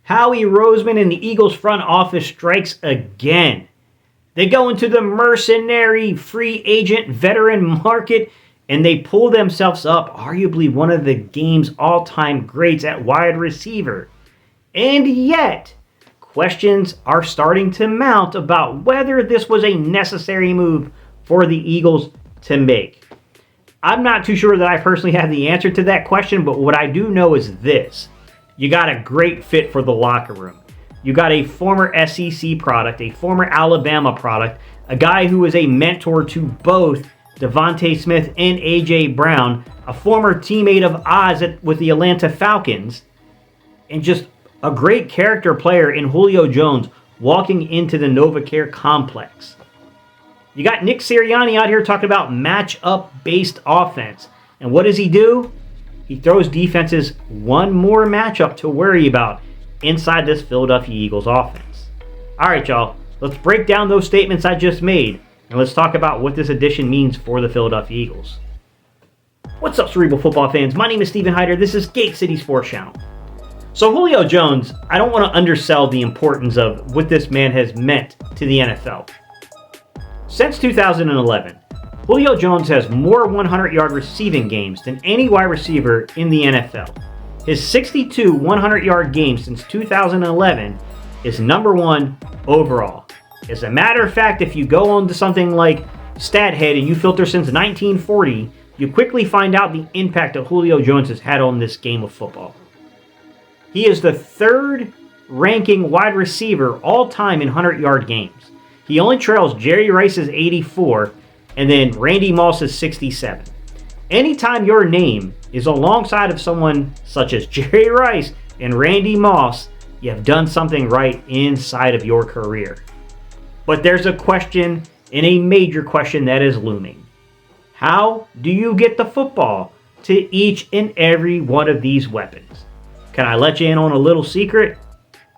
Howie Roseman and the Eagles front office strikes again. They go into the mercenary free agent veteran market and they pull themselves up arguably one of the game's all-time greats at wide receiver. And yet, questions are starting to mount about whether this was a necessary move for the Eagles to make. I'm not too sure that I personally have the answer to that question, but what I do know is this. You got a great fit for the locker room. You got a former SEC product, a former Alabama product, a guy who is a mentor to both DeVonta Smith and A.J. Brown, a former teammate of Oz with the Atlanta Falcons, and just a great character player in Julio Jones walking into the NovaCare complex. You got Nick Sirianni out here talking about matchup-based offense. And what does he do? He throws defenses one more matchup to worry about inside this Philadelphia Eagles offense. All right, y'all. Let's break down those statements I just made, and let's talk about what this addition means for the Philadelphia Eagles. What's up, Cerebral football fans? My name is Steven Hyder. This is Gate City Sports Channel. So Julio Jones, I don't want to undersell the importance of what this man has meant to the NFL. Since 2011, Julio Jones has more 100-yard receiving games than any wide receiver in the NFL. His 62 100-yard games since 2011 is number one overall. As a matter of fact, if you go on to something like StatHead and you filter since 1940, you quickly find out the impact that Julio Jones has had on this game of football. He is the third ranking wide receiver all time in 100-yard games. He only trails Jerry Rice's 84 and then Randy Moss's 67. Anytime your name is alongside of someone such as Jerry Rice and Randy Moss, you have done something right inside of your career. But there's a question, and a major question that is looming. How do you get the football to each and every one of these weapons? Can I let you in on a little secret?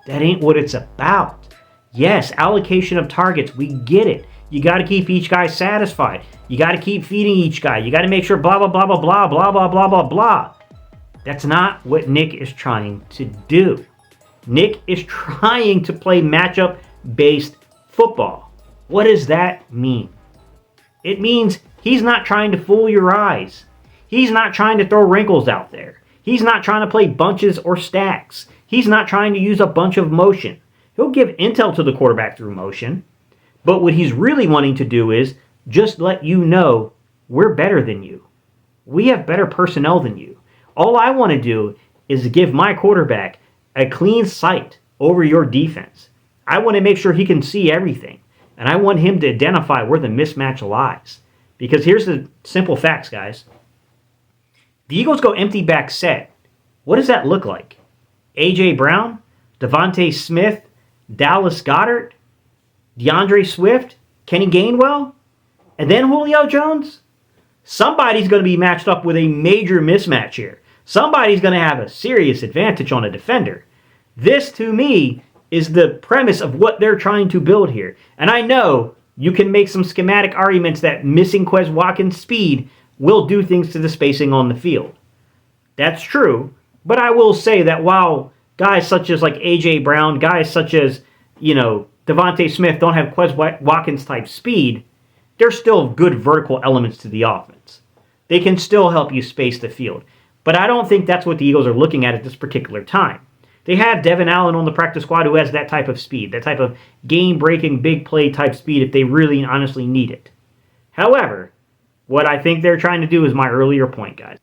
That ain't what it's about. Yes, allocation of targets, we get it. You got to keep each guy satisfied. You got to keep feeding each guy. You got to make sure blah, blah, blah, blah, blah, blah, blah, blah, blah, blah. That's not what Nick is trying to do. Nick is trying to play matchup-based football. What does that mean? It means he's not trying to fool your eyes. He's not trying to throw wrinkles out there. He's not trying to play bunches or stacks. He's not trying to use a bunch of motion. He'll give intel to the quarterback through motion. But what he's really wanting to do is just let you know we're better than you. We have better personnel than you. All I want to do is give my quarterback a clean sight over your defense. I want to make sure he can see everything. And I want him to identify where the mismatch lies. Because here's the simple facts, guys. The Eagles go empty back set. What does that look like? A.J. Brown, DeVonta Smith, Dallas Goedert, DeAndre Swift, Kenny Gainwell, and then Julio Jones? Somebody's going to be matched up with a major mismatch here. Somebody's going to have a serious advantage on a defender. This, to me, is the premise of what they're trying to build here. And I know you can make some schematic arguments that missing Quez Watkins' speed will do things to the spacing on the field. That's true, but I will say that while guys such as like A.J. Brown, guys such as, DeVonta Smith don't have Quez Watkins type speed, there's still good vertical elements to the offense. They can still help you space the field. But I don't think that's what the Eagles are looking at this particular time. They have Devin Allen on the practice squad who has that type of speed, that type of game-breaking, big play type speed if they really honestly need it. However, what I think they're trying to do is my earlier point, guys.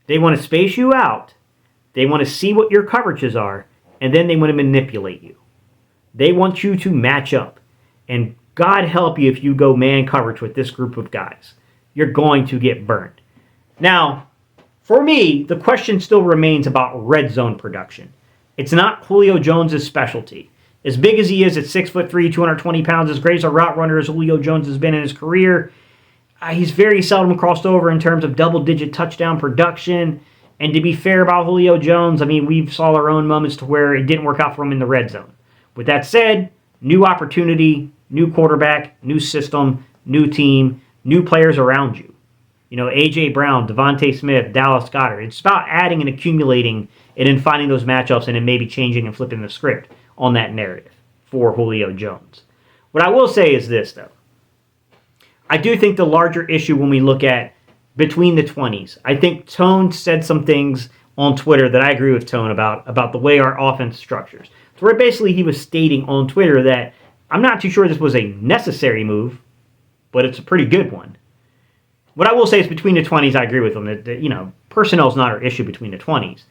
They want to space you out, they want to see what your coverages are, and then they want to manipulate you. They want you to match up. And God help you if you go man coverage with this group of guys. You're going to get burned. Now, for me, the question still remains about red zone production. It's not Julio Jones' specialty. As big as he is at 6'3", 220 pounds, as great as a route runner as Julio Jones has been in his career, he's very seldom crossed over in terms of double-digit touchdown production. And to be fair about Julio Jones, we saw our own moments to where it didn't work out for him in the red zone. With that said, new opportunity, new quarterback, new system, new team, new players around you. A.J. Brown, DeVonta Smith, Dallas Goedert. It's about adding and accumulating and then finding those matchups and then maybe changing and flipping the script on that narrative for Julio Jones. What I will say is this, though. I do think the larger issue when we look at between the 20s, I think Tone said some things on Twitter that I agree with Tone about the way our offense structures. So where basically he was stating on Twitter that I'm not too sure this was a necessary move, but it's a pretty good one. What I will say is between the 20s, I agree with him that personnel is not our issue between the 20s.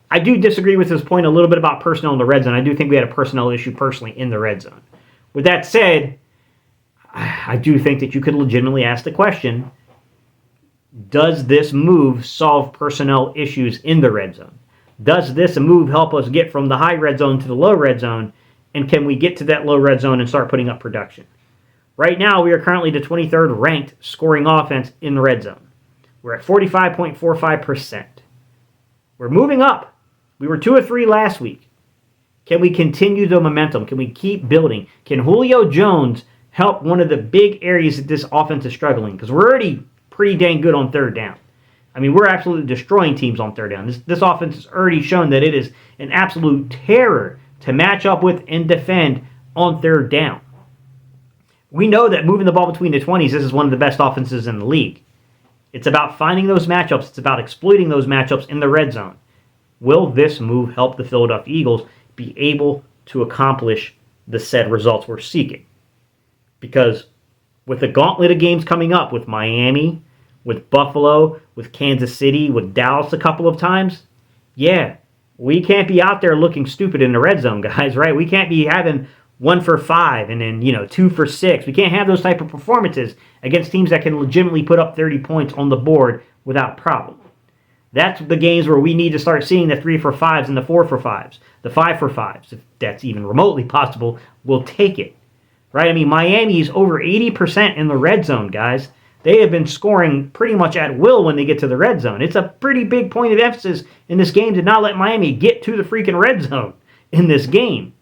I do disagree with his point a little bit about personnel in the red zone. I do think we had a personnel issue personally in the red zone. With that said, I do think that you could legitimately ask the question, does this move solve personnel issues in the red zone? Does this move help us get from the high red zone to the low red zone? And can we get to that low red zone and start putting up production? Right now, we are currently the 23rd ranked scoring offense in the red zone. We're at 45.45%. We're moving up. We were 2 or 3 last week. Can we continue the momentum? Can we keep building? Can Julio Jones help one of the big areas that this offense is struggling? Because we're already pretty dang good on third down. I mean, we're absolutely destroying teams on third down. This offense has already shown that it is an absolute terror to match up with and defend on third down. We know that moving the ball between the 20s, this is one of the best offenses in the league. It's about finding those matchups. It's about exploiting those matchups in the red zone. Will this move help the Philadelphia Eagles be able to accomplish the said results we're seeking? Because with the gauntlet of games coming up with Miami, with Buffalo, with Kansas City, with Dallas a couple of times, yeah, we can't be out there looking stupid in the red zone, guys, right? We can't be having 1 for 5 and then, 2 for 6. We can't have those type of performances against teams that can legitimately put up 30 points on the board without problem. That's the games where we need to start seeing the 3 for 5s and the 4 for 5s, the 5 for 5s. If that's even remotely possible, we'll take it, right? I mean, Miami's over 80% in the red zone, guys. They have been scoring pretty much at will when they get to the red zone. It's a pretty big point of emphasis in this game to not let Miami get to the freaking red zone in this game.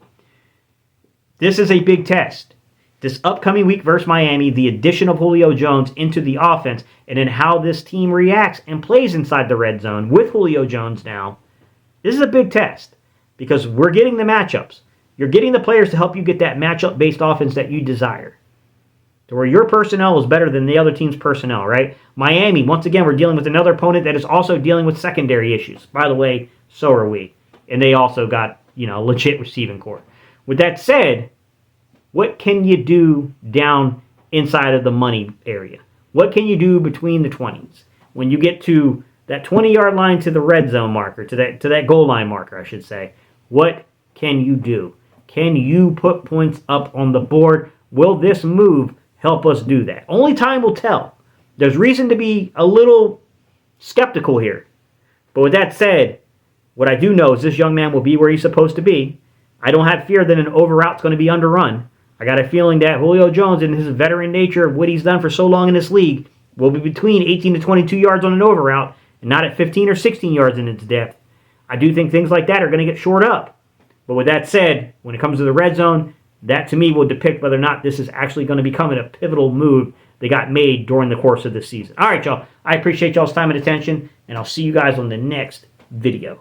This is a big test. This upcoming week versus Miami, the addition of Julio Jones into the offense, and then how this team reacts and plays inside the red zone with Julio Jones now, this is a big test because we're getting the matchups. You're getting the players to help you get that matchup-based offense that you desire, to where your personnel is better than the other team's personnel, right? Miami, once again, we're dealing with another opponent that is also dealing with secondary issues. By the way, so are we. And they also got, legit receiving core. With that said, what can you do down inside of the money area? What can you do between the 20s? When you get to that 20-yard line to the red zone marker, to that goal line marker, I should say, what can you do? Can you put points up on the board? Will this move help us do that? Only time will tell. There's reason to be a little skeptical here. But with that said, what I do know is this young man will be where he's supposed to be. I don't have fear that an over route is going to be underrun. I got a feeling that Julio Jones, in his veteran nature of what he's done for so long in this league, will be between 18 to 22 yards on an over route and not at 15 or 16 yards in its depth. I do think things like that are going to get shored up. But with that said, when it comes to the red zone, that to me will depict whether or not this is actually going to become a pivotal move that got made during the course of this season. All right, y'all. I appreciate y'all's time and attention, and I'll see you guys on the next video.